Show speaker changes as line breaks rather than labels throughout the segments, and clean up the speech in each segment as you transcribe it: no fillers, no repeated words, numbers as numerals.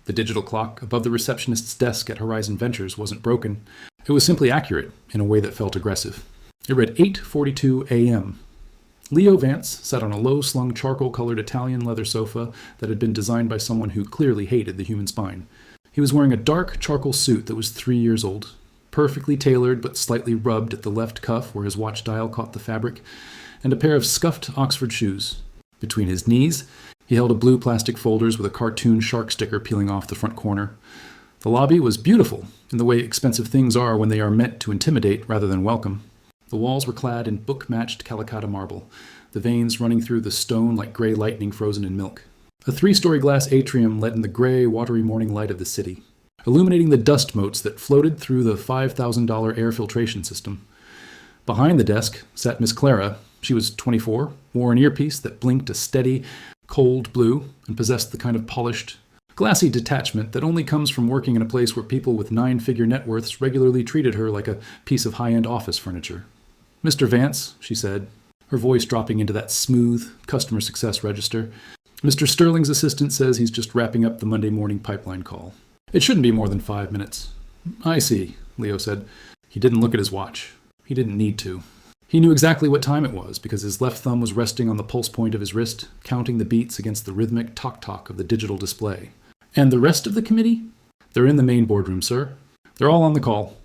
The digital clock above the receptionist's desk at Horizon Ventures wasn't broken. It was simply accurate in a way that felt aggressive. It read 8:42 a.m. Leo Vance sat on a low-slung charcoal-colored Italian leather sofa that had been designed by someone who clearly hated the human spine. He was wearing a dark charcoal suit that was 3 years old, perfectly tailored but slightly rubbed at the left cuff where his watch dial caught the fabric, and a pair of scuffed Oxford shoes. Between his knees, he held a blue plastic folders with a cartoon shark sticker peeling off the front corner. The lobby was beautiful, in the way expensive things are when they are meant to intimidate rather than welcome. The walls were clad in book-matched Calicut marble, the veins running through the stone like gray lightning frozen in milk. A 3-story glass atrium let in the gray, watery morning light of the city, illuminating the dust motes that floated through the $5,000 air filtration system. Behind the desk sat Miss Clara. She was 24, wore an earpiece that blinked a steady, cold blue, and possessed the kind of polished, glassy detachment that only comes from working in a place where people with 9-figure net worths regularly treated her like a piece of high-end office furniture. "Mr. Vance," she said, her voice dropping into that smooth customer success register. "Mr. Sterling's assistant says he's just wrapping up the Monday morning pipeline call. It shouldn't be more than 5 minutes." "I see," Leo said. He didn't look at his watch. He didn't need to. He knew exactly what time it was because his left thumb was resting on the pulse point of his wrist, counting the beats against the rhythmic tock-tock of the digital display. "And the rest of the committee?" "They're in the main boardroom, sir. They're all on the call."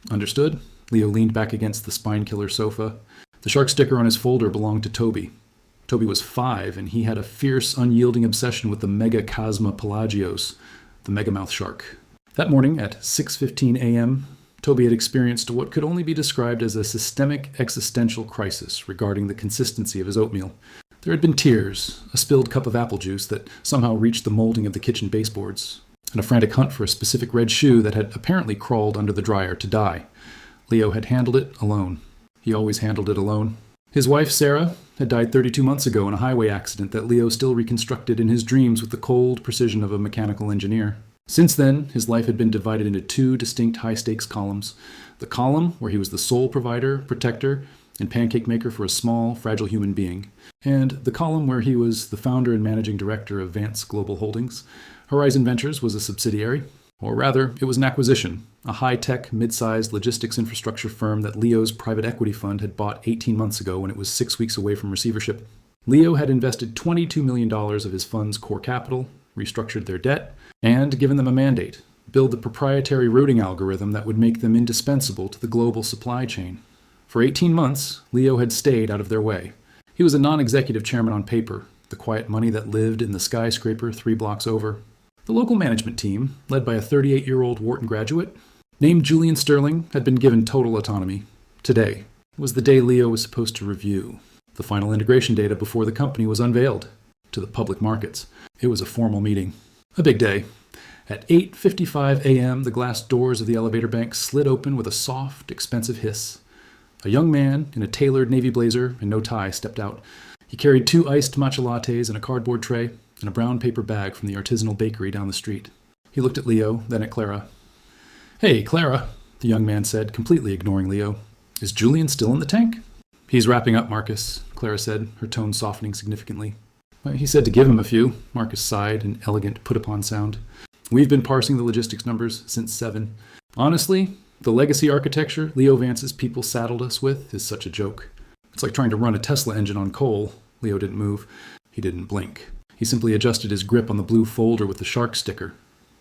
"Understood." Leo leaned back against the spine-killer sofa. The shark sticker on his folder belonged to Toby. Toby was 5, and he had a fierce, unyielding obsession with the Megachasma pelagios, the megamouth shark. That morning at 6:15 a.m., Toby had experienced what could only be described as a systemic existential crisis regarding the consistency of his oatmeal. There had been tears, a spilled cup of apple juice that somehow reached the molding of the kitchen baseboards, and a frantic hunt for a specific red shoe that had apparently crawled under the dryer to die. Leo had handled it alone. He always handled it alone. His wife, Sarah, had died 32 months ago in a highway accident that Leo still reconstructed in his dreams with the cold precision of a mechanical engineer. Since then, his life had been divided into 2 distinct high-stakes columns. The column where he was the sole provider, protector, and pancake maker for a small, fragile human being, and the column where he was the founder and managing director of Vance Global Holdings. Horizon Ventures was a subsidiary, or rather, it was an acquisition, a high-tech, mid-sized logistics infrastructure firm that Leo's private equity fund had bought 18 months ago when it was 6 weeks away from receivership. Leo had invested $22 million of his fund's core capital, restructured their debt, and given them a mandate, build the proprietary routing algorithm that would make them indispensable to the global supply chain. For 18 months, Leo had stayed out of their way. He was a non-executive chairman on paper, the quiet money that lived in the skyscraper 3 blocks over. The local management team, led by a 38-year-old Wharton graduate, named Julian Sterling, had been given total autonomy. Today was the day Leo was supposed to review the final integration data before the company was unveiled to the public markets. It was a formal meeting. A big day. At 8:55 a.m., the glass doors of the elevator bank slid open with a soft, expensive hiss. A young man in a tailored navy blazer and no tie stepped out. He carried 2 iced matcha lattes in a cardboard tray and a brown paper bag from the artisanal bakery down the street. He looked at Leo, then at Clara. "Hey, Clara," the young man said, completely ignoring Leo. "Is Julian still in the tank?" "He's wrapping up, Marcus," Clara said, her tone softening significantly. "He said to give him a few," Marcus sighed, an elegant put-upon sound. "We've been parsing the logistics numbers since 7. Honestly, the legacy architecture Leo Vance's people saddled us with is such a joke. It's like trying to run a Tesla engine on coal." Leo didn't move. He didn't blink. He simply adjusted his grip on the blue folder with the shark sticker.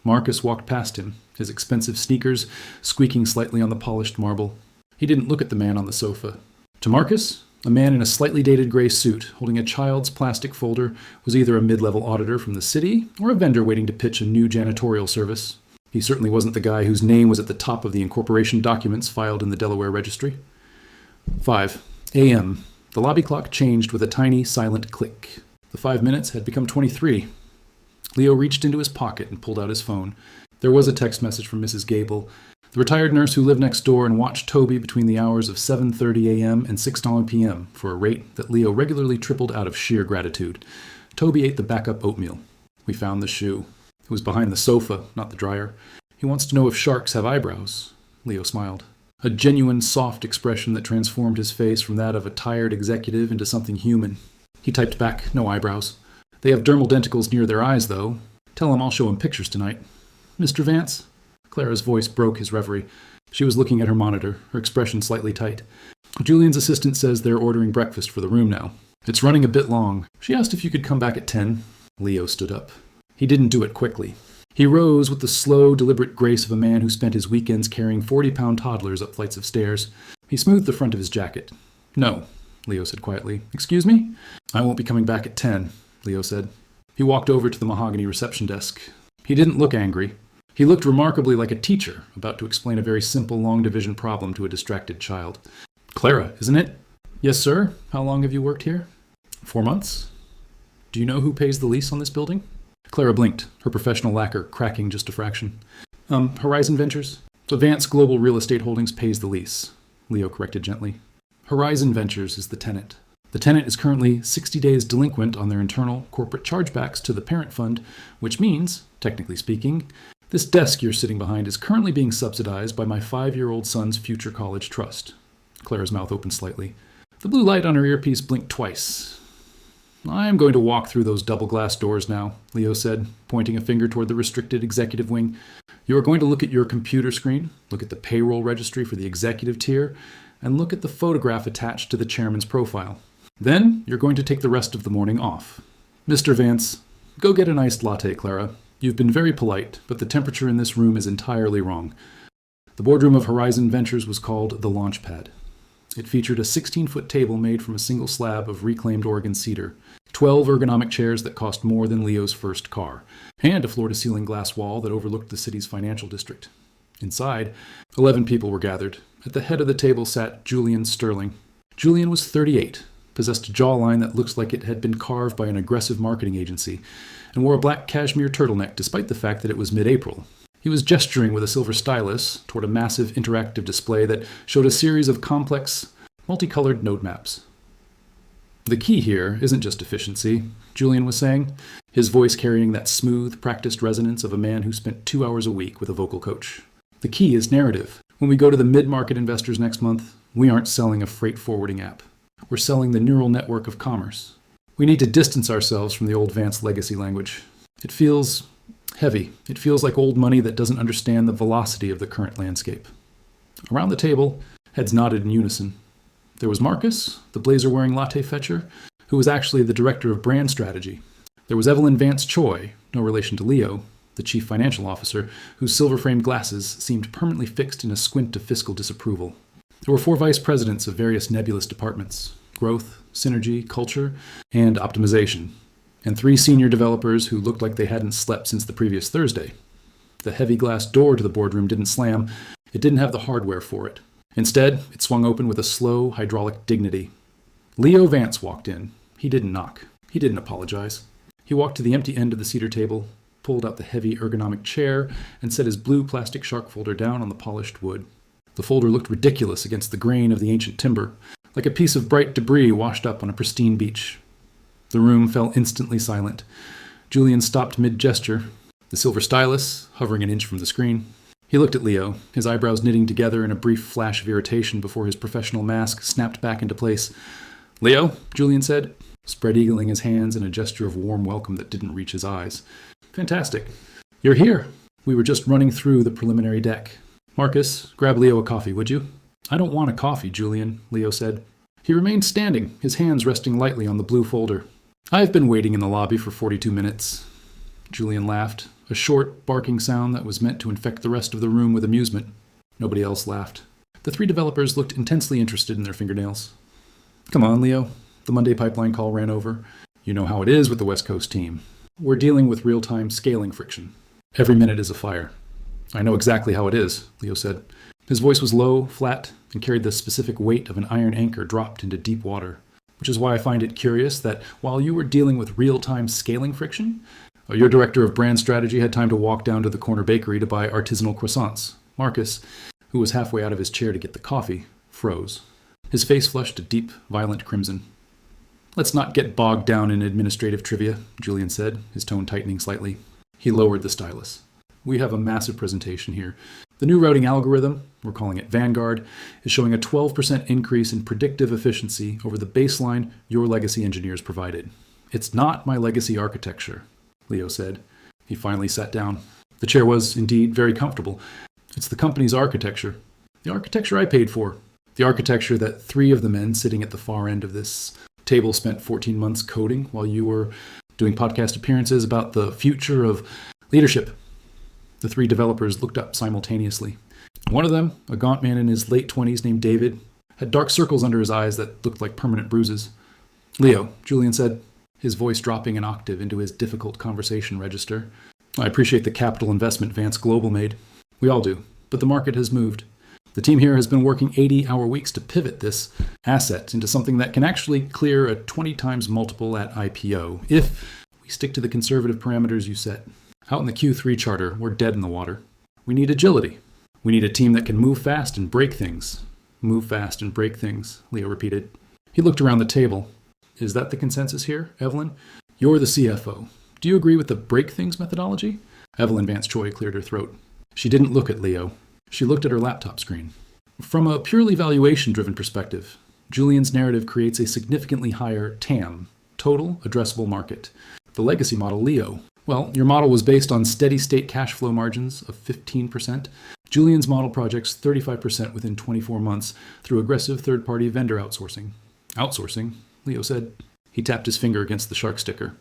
Marcus walked past him, his expensive sneakers squeaking slightly on the polished marble. He didn't look at the man on the sofa. To Marcus, a man in a slightly dated gray suit holding a child's plastic folder was either a mid-level auditor from the city or a vendor waiting to pitch a new janitorial service. He certainly wasn't the guy whose name was at the top of the incorporation documents filed in the Delaware registry. 5 a.m. The lobby clock changed with a tiny, silent click. The 5 minutes had become 23. Leo reached into his pocket and pulled out his phone. There was a text message from Mrs. Gable, the retired nurse who lived next door and watched Toby between the hours of 7:30 a.m. and 6 p.m. for a rate that Leo regularly tripled out of sheer gratitude. Toby ate the backup oatmeal. "We found the shoe. It was behind the sofa, not the dryer. He wants to know if sharks have eyebrows." Leo smiled. A genuine, soft expression that transformed his face from that of a tired executive into something human. He typed back, "No eyebrows. They have dermal denticles near their eyes, though. Tell him I'll show him pictures tonight. Mr. Vance? Clara's voice broke his reverie. She was looking at her monitor, her expression slightly tight. Julian's assistant says they're ordering breakfast for the room now. It's running a bit long. She asked if you could come back at 10. Leo stood up. He didn't do it quickly. He rose with the slow, deliberate grace of a man who spent his weekends carrying 40-pound toddlers up flights of stairs. He smoothed the front of his jacket. No, Leo said quietly. Excuse me? I won't be coming back at 10, Leo said. He walked over to the mahogany reception desk. He didn't look angry. He looked remarkably like a teacher about to explain a very simple long division problem to a distracted child. Clara, isn't it? Yes, sir. How long have you worked here? 4 months. Do you know who pays the lease on this building? Clara blinked, her professional lacquer cracking just a fraction. Horizon Ventures? So Vance Global Real Estate Holdings pays the lease, Leo corrected gently. Horizon Ventures is the tenant. The tenant is currently 60 days delinquent on their internal corporate chargebacks to the parent fund, which means, technically speaking, this desk you're sitting behind is currently being subsidized by my 5-year-old son's future college trust. Clara's mouth opened slightly. The blue light on her earpiece blinked twice. I'm going to walk through those double glass doors now, Leo said, pointing a finger toward the restricted executive wing. You are going to look at your computer screen, look at the payroll registry for the executive tier, and look at the photograph attached to the chairman's profile. Then you're going to take the rest of the morning off. Mr. Vance, go get an iced latte, Clara. You've been very polite, but the temperature in this room is entirely wrong. The boardroom of Horizon Ventures was called the Launchpad. It featured a 16-foot table made from a single slab of reclaimed Oregon cedar, 12 ergonomic chairs that cost more than Leo's first car, and a floor-to-ceiling glass wall that overlooked the city's financial district. Inside, 11 people were gathered. At the head of the table sat Julian Sterling. Julian was 38, possessed a jawline that looked like it had been carved by an aggressive marketing agency, and wore a black cashmere turtleneck despite the fact that it was mid-April. He was gesturing with a silver stylus toward a massive interactive display that showed a series of complex, multicolored node maps. The key here isn't just efficiency, Julian was saying, his voice carrying that smooth, practiced resonance of a man who spent 2 hours a week with a vocal coach. The key is narrative. When we go to the mid-market investors next month, we aren't selling a freight forwarding app. We're selling the neural network of commerce. We need to distance ourselves from the old Vance legacy language. It feels heavy. It feels like old money that doesn't understand the velocity of the current landscape. Around the table, heads nodded in unison. There was Marcus, the blazer-wearing latte fetcher, who was actually the director of brand strategy. There was Evelyn Vance Choi, no relation to Leo, the chief financial officer, whose silver-framed glasses seemed permanently fixed in a squint of fiscal disapproval. There were 4 vice presidents of various nebulous departments: growth, synergy, culture, and optimization, and 3 senior developers who looked like they hadn't slept since the previous Thursday. The heavy glass door to the boardroom didn't slam. It didn't have the hardware for it. Instead, it swung open with a slow, hydraulic dignity. Leo Vance walked in. He didn't knock. He didn't apologize. He walked to the empty end of the cedar table, pulled out the heavy ergonomic chair, and set his blue plastic shark folder down on the polished wood. The folder looked ridiculous against the grain of the ancient timber, like a piece of bright debris washed up on a pristine beach. The room fell instantly silent. Julian stopped mid-gesture, the silver stylus hovering an inch from the screen. He looked at Leo, his eyebrows knitting together in a brief flash of irritation before his professional mask snapped back into place. "Leo," Julian said, spread-eagling his hands in a gesture of warm welcome that didn't reach his eyes. "Fantastic. You're here. We were just running through the preliminary deck. Marcus, grab Leo a coffee, would you?" "I don't want a coffee, Julian," Leo said. He remained standing, his hands resting lightly on the blue folder. "I've been waiting in the lobby for 42 minutes. Julian laughed, a short, barking sound that was meant to infect the rest of the room with amusement. Nobody else laughed. The 3 developers looked intensely interested in their fingernails. "Come on, Leo." The Monday pipeline call ran over. "You know how it is with the West Coast team. We're dealing with real-time scaling friction. Every minute is a fire." "I know exactly how it is," Leo said. His voice was low, flat, and carried the specific weight of an iron anchor dropped into deep water. "Which is why I find it curious that while you were dealing with real-time scaling friction, your director of brand strategy had time to walk down to the corner bakery to buy artisanal croissants." Marcus, who was halfway out of his chair to get the coffee, froze. His face flushed a deep, violent crimson. "Let's not get bogged down in administrative trivia," Julian said, his tone tightening slightly. He lowered the stylus. "We have a massive presentation here. The new routing algorithm, we're calling it Vanguard, is showing a 12% increase in predictive efficiency over the baseline your legacy engineers provided. It's not my legacy architecture," Leo said. He finally sat down. The chair was, indeed, very comfortable. It's the company's architecture. The architecture I paid for. The architecture that 3 of the men sitting at the far end of this table spent 14 months coding while you were doing podcast appearances about the future of leadership. The 3 developers looked up simultaneously. One of them, a gaunt man in his late 20s named David, had dark circles under his eyes that looked like permanent bruises. Leo, Julian said, his voice dropping an octave into his difficult conversation register. I appreciate the capital investment Vance Global made. We all do, but the market has moved. The team here has been working 80-hour weeks to pivot this asset into something that can actually clear a 20 times multiple at IPO, if we stick to the conservative parameters you set. Out in the Q3 charter, we're dead in the water. We need agility. We need a team that can move fast and break things. Move fast and break things, Leo repeated. He looked around the table. Is that the consensus here, Evelyn? You're the CFO. Do you agree with the break things methodology? Evelyn Vance Choi cleared her throat. She didn't look at Leo. She looked at her laptop screen. From a purely valuation-driven perspective, Julian's narrative creates a significantly higher TAM, total addressable market. The legacy model, Leo. Well, your model was based on steady-state cash flow margins of 15%. Julian's model projects 35% within 24 months through aggressive third-party vendor outsourcing. Outsourcing, Leo said. He tapped his finger against the shark sticker.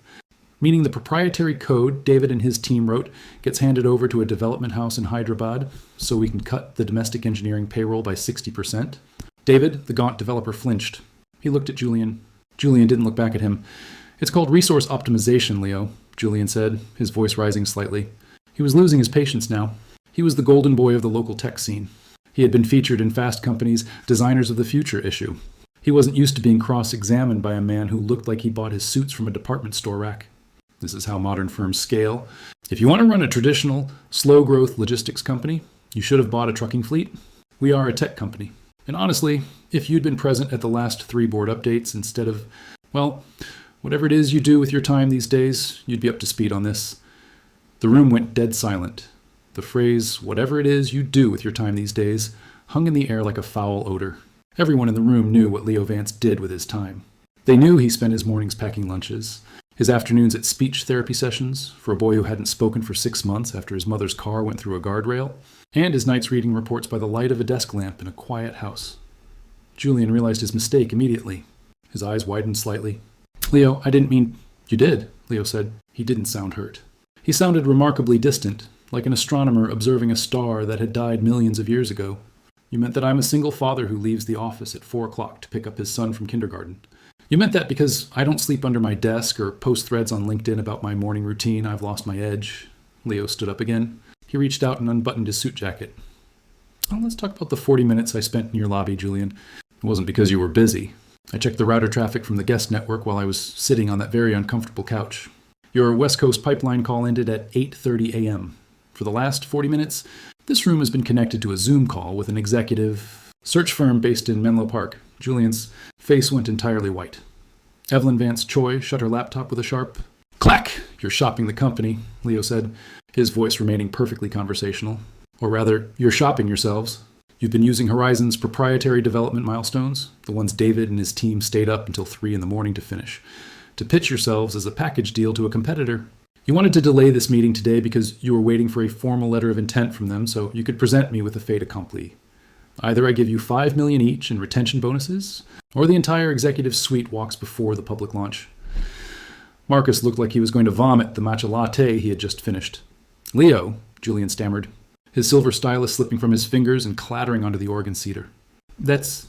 Meaning the proprietary code David and his team wrote gets handed over to a development house in Hyderabad so we can cut the domestic engineering payroll by 60%. David, the gaunt developer, flinched. He looked at Julian. Julian didn't look back at him. It's called resource optimization, Leo, Julian said, his voice rising slightly. He was losing his patience now. He was the golden boy of the local tech scene. He had been featured in Fast Company's Designers of the Future issue. He wasn't used to being cross-examined by a man who looked like he bought his suits from a department store rack. This is how modern firms scale. If you want to run a traditional, slow-growth logistics company, you should have bought a trucking fleet. We are a tech company. And honestly, if you'd been present at the last 3 board updates instead of, well, whatever it is you do with your time these days, you'd be up to speed on this. The room went dead silent. The phrase, whatever it is you do with your time these days, hung in the air like a foul odor. Everyone in the room knew what Leo Vance did with his time. They knew he spent his mornings packing lunches, his afternoons at speech therapy sessions for a boy who hadn't spoken for 6 months after his mother's car went through a guardrail, and his nights reading reports by the light of a desk lamp in a quiet house. Julian realized his mistake immediately. His eyes widened slightly. Leo, I didn't mean... You did, Leo said. He didn't sound hurt. He sounded remarkably distant, like an astronomer observing a star that had died millions of years ago. You meant that I'm a single father who leaves the office at 4 o'clock to pick up his son from kindergarten. You meant that because I don't sleep under my desk or post threads on LinkedIn about my morning routine, I've lost my edge. Leo stood up again. He reached out and unbuttoned his suit jacket. Oh, let's talk about the 40 minutes I spent in your lobby, Julian. It wasn't because you were busy. I checked the router traffic from the guest network while I was sitting on that very uncomfortable couch. Your West Coast pipeline call ended at 8:30 a.m. For the last 40 minutes, this room has been connected to a Zoom call with an executive search firm based in Menlo Park. Julian's face went entirely white. Evelyn Vance Choi shut her laptop with a sharp clack. You're shopping the company, Leo said, his voice remaining perfectly conversational. Or rather, you're shopping yourselves. You've been using Horizon's proprietary development milestones, the ones David and his team stayed up until 3 a.m. to finish, to pitch yourselves as a package deal to a competitor. You wanted to delay this meeting today because you were waiting for a formal letter of intent from them so you could present me with a fait accompli. Either I give you $5 million each in retention bonuses, or the entire executive suite walks before the public launch. Marcus looked like he was going to vomit the matcha latte he had just finished. Leo, Julian stammered, his silver stylus slipping from his fingers and clattering onto the organ seater. That's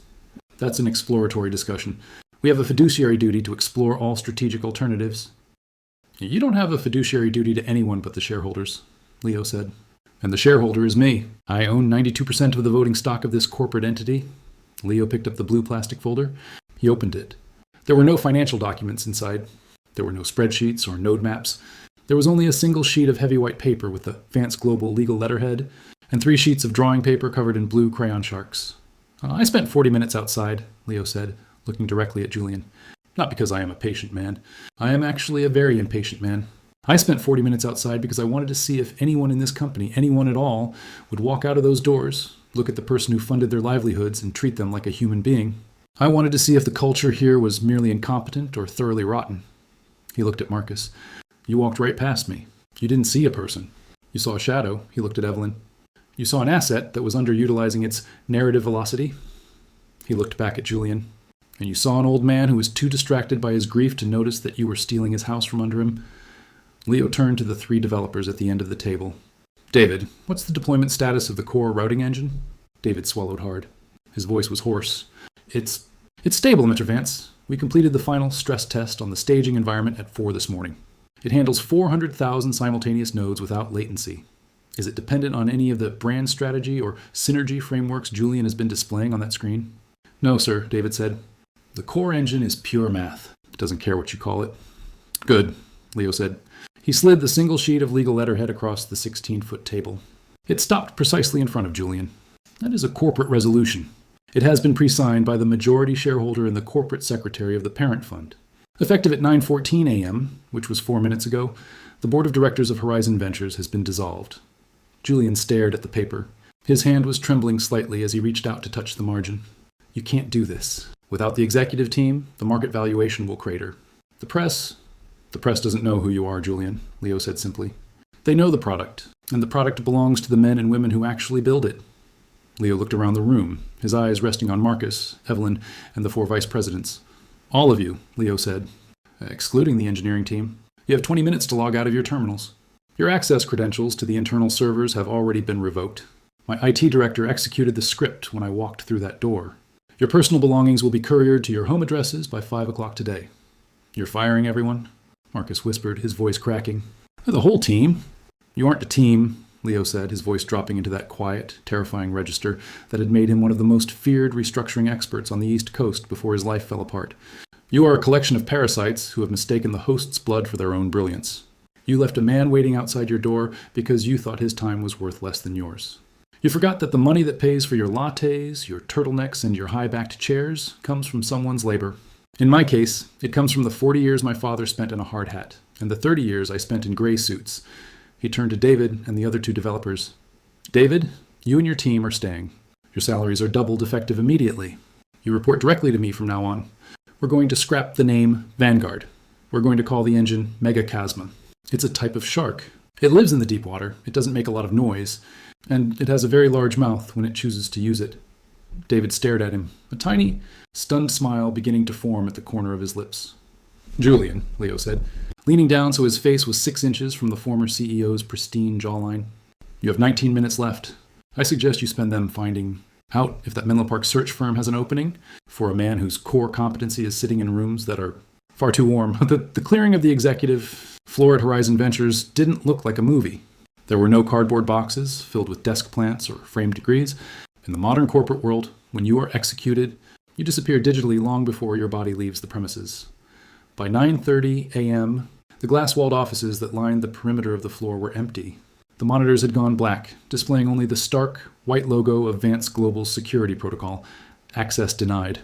an exploratory discussion. We have a fiduciary duty to explore all strategic alternatives. You don't have a fiduciary duty to anyone but the shareholders, Leo said. And the shareholder is me. I own 92% of the voting stock of this corporate entity. Leo picked up the blue plastic folder. He opened it. There were no financial documents inside. There were no spreadsheets or node maps. There was only a single sheet of heavy white paper with the Vance Global legal letterhead, and 3 sheets of drawing paper covered in blue crayon sharks. I spent 40 minutes outside, Leo said, looking directly at Julian. Not because I am a patient man. I am actually a very impatient man. I spent 40 minutes outside because I wanted to see if anyone in this company, anyone at all, would walk out of those doors, look at the person who funded their livelihoods, and treat them like a human being. I wanted to see if the culture here was merely incompetent or thoroughly rotten. He looked at Marcus. You walked right past me. You didn't see a person. You saw a shadow. He looked at Evelyn. You saw an asset that was underutilizing its narrative velocity. He looked back at Julian. And you saw an old man who was too distracted by his grief to notice that you were stealing his house from under him. Leo turned to the three developers at the end of the table. David, what's the deployment status of the core routing engine? David swallowed hard. His voice was hoarse. It's stable, Mr. Vance. We completed the final stress test on the staging environment at 4 this morning. It handles 400,000 simultaneous nodes without latency. Is it dependent on any of the brand strategy or synergy frameworks Julian has been displaying on that screen? No, sir, David said. The core engine is pure math. It doesn't care what you call it. Good, Leo said. He slid the single sheet of legal letterhead across the 16-foot table. It stopped precisely in front of Julian. That is a corporate resolution. It has been pre-signed by the majority shareholder and the corporate secretary of the parent fund. Effective at 9:14 a.m., which was 4 minutes ago, the board of directors of Horizon Ventures has been dissolved. Julian stared at the paper. His hand was trembling slightly as he reached out to touch the margin. You can't do this. Without the executive team, the market valuation will crater. The press doesn't know who you are, Julian, Leo said simply. They know the product, and the product belongs to the men and women who actually build it. Leo looked around the room, his eyes resting on Marcus, Evelyn, and the 4 vice presidents. All of you, Leo said, excluding the engineering team. You have 20 minutes to log out of your terminals. Your access credentials to the internal servers have already been revoked. My IT director executed the script when I walked through that door. Your personal belongings will be couriered to your home addresses by 5 o'clock today. You're firing everyone? Marcus whispered, his voice cracking. The whole team. You aren't a team, Leo said, his voice dropping into that quiet, terrifying register that had made him one of the most feared restructuring experts on the East Coast before his life fell apart. You are a collection of parasites who have mistaken the host's blood for their own brilliance. You left a man waiting outside your door because you thought his time was worth less than yours. You forgot that the money that pays for your lattes, your turtlenecks, and your high-backed chairs comes from someone's labor. In my case, it comes from the 40 years my father spent in a hard hat, and the 30 years I spent in gray suits. He turned to David and the other 2 developers. David, you and your team are staying. Your salaries are doubled effective immediately. You report directly to me from now on. We're going to scrap the name Vanguard. We're going to call the engine Megachasma. It's a type of shark. It lives in the deep water. It doesn't make a lot of noise. And it has a very large mouth when it chooses to use it. David stared at him, a tiny, stunned smile beginning to form at the corner of his lips. Julian, Leo said, leaning down so his face was 6 inches from the former CEO's pristine jawline. You have 19 minutes left. I suggest you spend them finding out if that Menlo Park search firm has an opening for a man whose core competency is sitting in rooms that are far too warm. The clearing of the executive floor at Horizon Ventures didn't look like a movie. There were no cardboard boxes filled with desk plants or framed degrees. In the modern corporate world, when you are executed, you disappear digitally long before your body leaves the premises. By 9:30 a.m., the glass-walled offices that lined the perimeter of the floor were empty. The monitors had gone black, displaying only the stark, white logo of Vance Global's security protocol, access denied.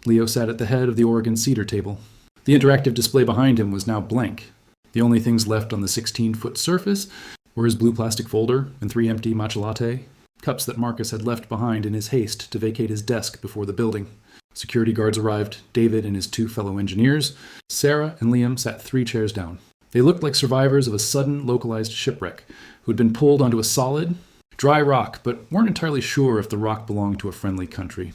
Leo sat at the head of the Oregon cedar table. The interactive display behind him was now blank. The only things left on the 16-foot surface were his blue plastic folder and 3 empty matcha latte, cups that Marcus had left behind in his haste to vacate his desk before the building. Security guards arrived, David and his 2 fellow engineers. Sarah and Liam sat 3 chairs down. They looked like survivors of a sudden, localized shipwreck who had been pulled onto a solid, dry rock, but weren't entirely sure if the rock belonged to a friendly country.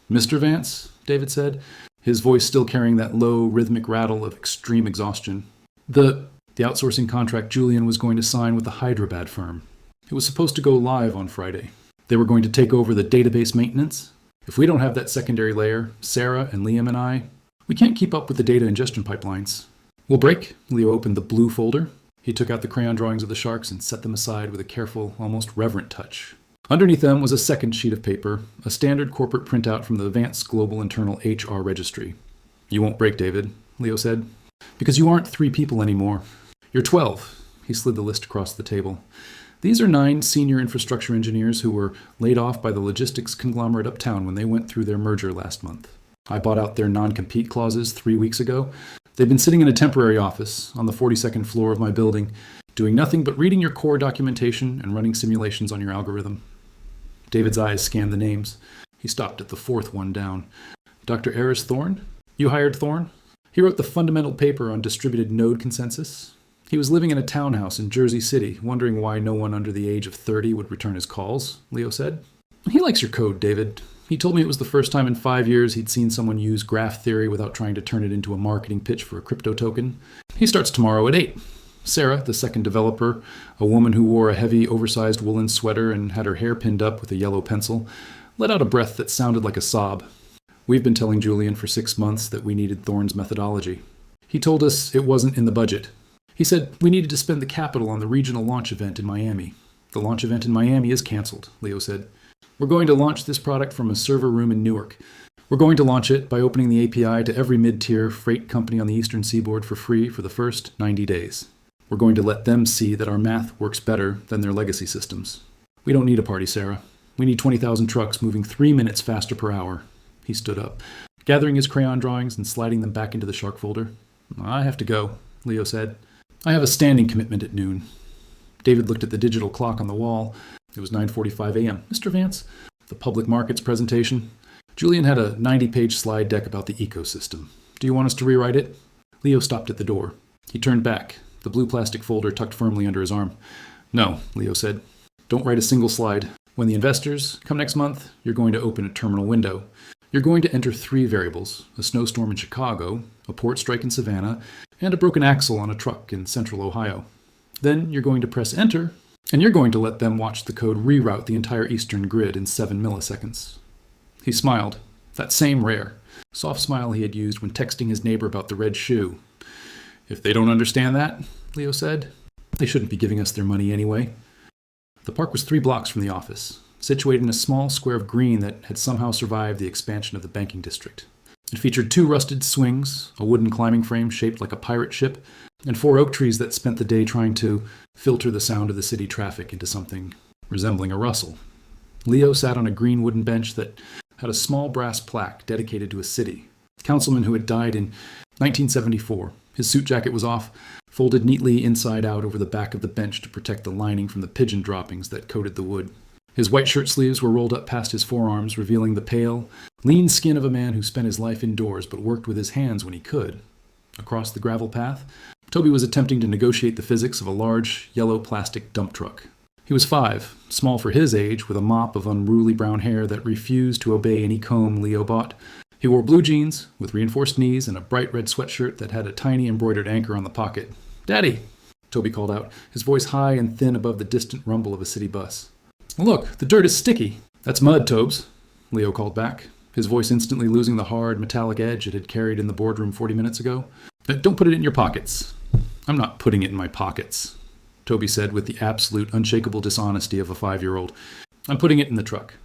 Mr. Vance, David said, his voice still carrying that low, rhythmic rattle of extreme exhaustion. The outsourcing contract Julian was going to sign with the Hyderabad firm. It was supposed to go live on Friday. They were going to take over the database maintenance. If we don't have that secondary layer, Sarah and Liam and I, we can't keep up with the data ingestion pipelines. We'll break. Leo opened the blue folder. He took out the crayon drawings of the sharks and set them aside with a careful, almost reverent touch. Underneath them was a second sheet of paper, a standard corporate printout from the Vance Global Internal HR Registry. You won't break, David, Leo said, because you aren't 3 people anymore. You're 12. He slid the list across the table. These are 9 senior infrastructure engineers who were laid off by the logistics conglomerate uptown when they went through their merger last month. I bought out their non-compete clauses 3 weeks ago. They've been sitting in a temporary office on the 42nd floor of my building, doing nothing but reading your core documentation and running simulations on your algorithm. David's eyes scanned the names. He stopped at the 4th one down. Dr. Eris Thorne? You hired Thorne? He wrote the fundamental paper on distributed node consensus. He was living in a townhouse in Jersey City, wondering why no one under the age of 30 would return his calls, Leo said. He likes your code, David. He told me it was the first time in 5 years he'd seen someone use graph theory without trying to turn it into a marketing pitch for a crypto token. He starts tomorrow at 8. Sarah, the second developer, a woman who wore a heavy, oversized woolen sweater and had her hair pinned up with a yellow pencil, let out a breath that sounded like a sob. We've been telling Julian for 6 months that we needed Thorne's methodology. He told us it wasn't in the budget. He said we needed to spend the capital on the regional launch event in Miami. The launch event in Miami is canceled, Leo said. We're going to launch this product from a server room in Newark. We're going to launch it by opening the API to every mid-tier freight company on the Eastern Seaboard for free for the first 90 days. We're going to let them see that our math works better than their legacy systems. We don't need a party, Sarah. We need 20,000 trucks moving 3 minutes faster per hour. He stood up, gathering his crayon drawings and sliding them back into the shark folder. I have to go, Leo said. I have a standing commitment at noon. David looked at the digital clock on the wall. It was 9:45 a.m. Mr. Vance, the public markets presentation. Julian had a 90-page slide deck about the ecosystem. Do you want us to rewrite it? Leo stopped at the door. He turned back, the blue plastic folder tucked firmly under his arm. No, Leo said. Don't write a single slide. When the investors come next month, you're going to open a terminal window. You're going to enter 3 variables, a snowstorm in Chicago, a port strike in Savannah, and a broken axle on a truck in central Ohio. Then you're going to press enter, and you're going to let them watch the code reroute the entire eastern grid in 7 milliseconds. He smiled, that same rare, soft smile he had used when texting his neighbor about the red shoe. If they don't understand that, Leo said, they shouldn't be giving us their money anyway. The park was 3 blocks from the office, situated in a small square of green that had somehow survived the expansion of the banking district. It featured 2 rusted swings, a wooden climbing frame shaped like a pirate ship, and 4 oak trees that spent the day trying to filter the sound of the city traffic into something resembling a rustle. Leo sat on a green wooden bench that had a small brass plaque dedicated to a city councilman who had died in 1974. His suit jacket was off, folded neatly inside out over the back of the bench to protect the lining from the pigeon droppings that coated the wood. His white shirt sleeves were rolled up past his forearms, revealing the pale, lean skin of a man who spent his life indoors but worked with his hands when he could. Across the gravel path, Toby was attempting to negotiate the physics of a large, yellow plastic dump truck. He was 5, small for his age, with a mop of unruly brown hair that refused to obey any comb Leo bought. He wore blue jeans with reinforced knees and a bright red sweatshirt that had a tiny embroidered anchor on the pocket. "Daddy!" Toby called out, his voice high and thin above the distant rumble of a city bus. "Look, the dirt is sticky." "That's mud, Tobes," Leo called back, his voice instantly losing the hard, metallic edge it had carried in the boardroom 40 minutes ago. "Don't put it in your pockets." "I'm not putting it in my pockets," Toby said with the absolute, unshakable dishonesty of a 5-year-old. "I'm putting it in the truck."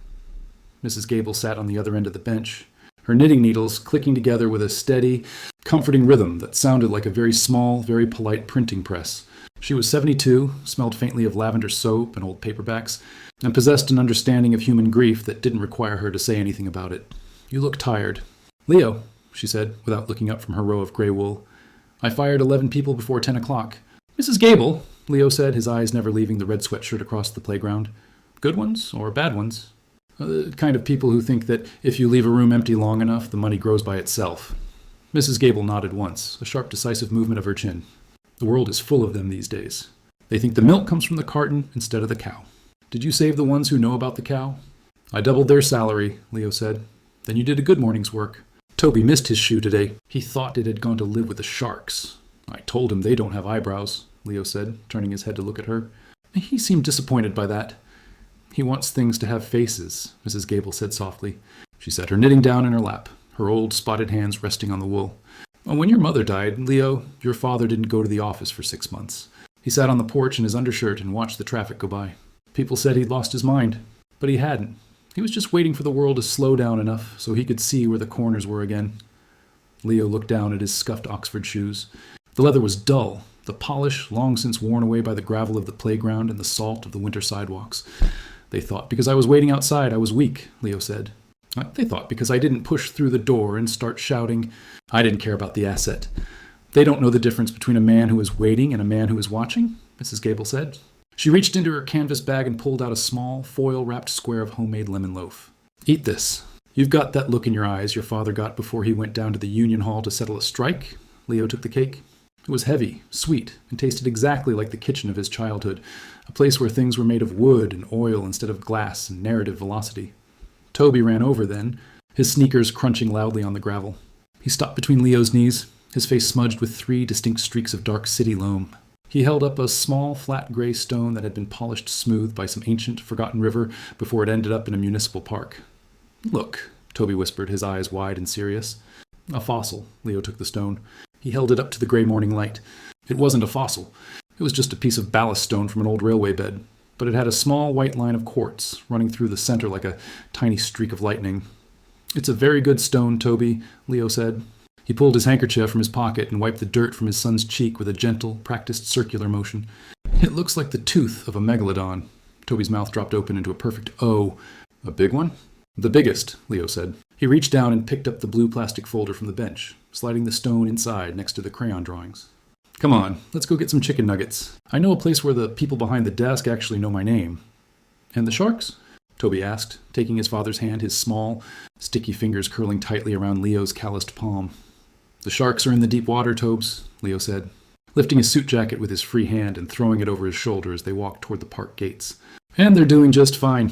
Mrs. Gable sat on the other end of the bench, her knitting needles clicking together with a steady, comforting rhythm that sounded like a very small, very polite printing press. She was 72, smelled faintly of lavender soap and old paperbacks, and possessed an understanding of human grief that didn't require her to say anything about it. "You look tired." "Leo," she said, without looking up from her row of gray wool, "I fired 11 people before 10 o'clock. "Mrs. Gable," Leo said, his eyes never leaving the red sweatshirt across the playground. "Good ones or bad ones?" "The kind of people who think that if you leave a room empty long enough, the money grows by itself." Mrs. Gable nodded once, a sharp, decisive movement of her chin. "The world is full of them these days. They think the milk comes from the carton instead of the cow." "Did you save the ones who know about the cow?" "I doubled their salary," Leo said. "Then you did a good morning's work." Toby missed his shoe today. He thought it had gone to live with the sharks. "I told him they don't have eyebrows," Leo said, turning his head to look at her. He seemed disappointed by that. "He wants things to have faces," Mrs. Gable said softly. She set her knitting down in her lap, her old spotted hands resting on the wool. "When your mother died, Leo, your father didn't go to the office for 6 months. He sat on the porch in his undershirt and watched the traffic go by. People said he'd lost his mind, but he hadn't. He was just waiting for the world to slow down enough so he could see where the corners were again." Leo looked down at his scuffed Oxford shoes. The leather was dull, the polish long since worn away by the gravel of the playground and the salt of the winter sidewalks. "They thought because I was waiting outside I was weak," Leo said. "They thought because I didn't push through the door and start shouting. I didn't care about the asset. They don't know the difference between a man who is waiting and a man who is watching," Mrs. Gable said. She reached into her canvas bag and pulled out a small, foil-wrapped square of homemade lemon loaf. "Eat this. You've got that look in your eyes your father got before he went down to the Union Hall to settle a strike." Leo took the cake. It was heavy, sweet, and tasted exactly like the kitchen of his childhood, a place where things were made of wood and oil instead of glass and narrative velocity. Toby ran over then, his sneakers crunching loudly on the gravel. He stopped between Leo's knees, his face smudged with 3 distinct streaks of dark city loam. He held up a small, flat gray stone that had been polished smooth by some ancient, forgotten river before it ended up in a municipal park. "Look," Toby whispered, his eyes wide and serious. "A fossil." Leo took the stone. He held it up to the gray morning light. It wasn't a fossil. It was just a piece of ballast stone from an old railway bed, but it had a small white line of quartz running through the center like a tiny streak of lightning. "It's a very good stone, Toby," Leo said. He pulled his handkerchief from his pocket and wiped the dirt from his son's cheek with a gentle, practiced circular motion. "It looks like the tooth of a megalodon." Toby's mouth dropped open into a perfect O. "A big one?" "The biggest," Leo said. He reached down and picked up the blue plastic folder from the bench, sliding the stone inside next to the crayon drawings. "Come on, let's go get some chicken nuggets. I know a place where the people behind the desk actually know my name." "And the sharks?" Toby asked, taking his father's hand, his small, sticky fingers curling tightly around Leo's calloused palm. "The sharks are in the deep water, Tobes," Leo said, lifting his suit jacket with his free hand and throwing it over his shoulder as they walked toward the park gates. "And they're doing just fine.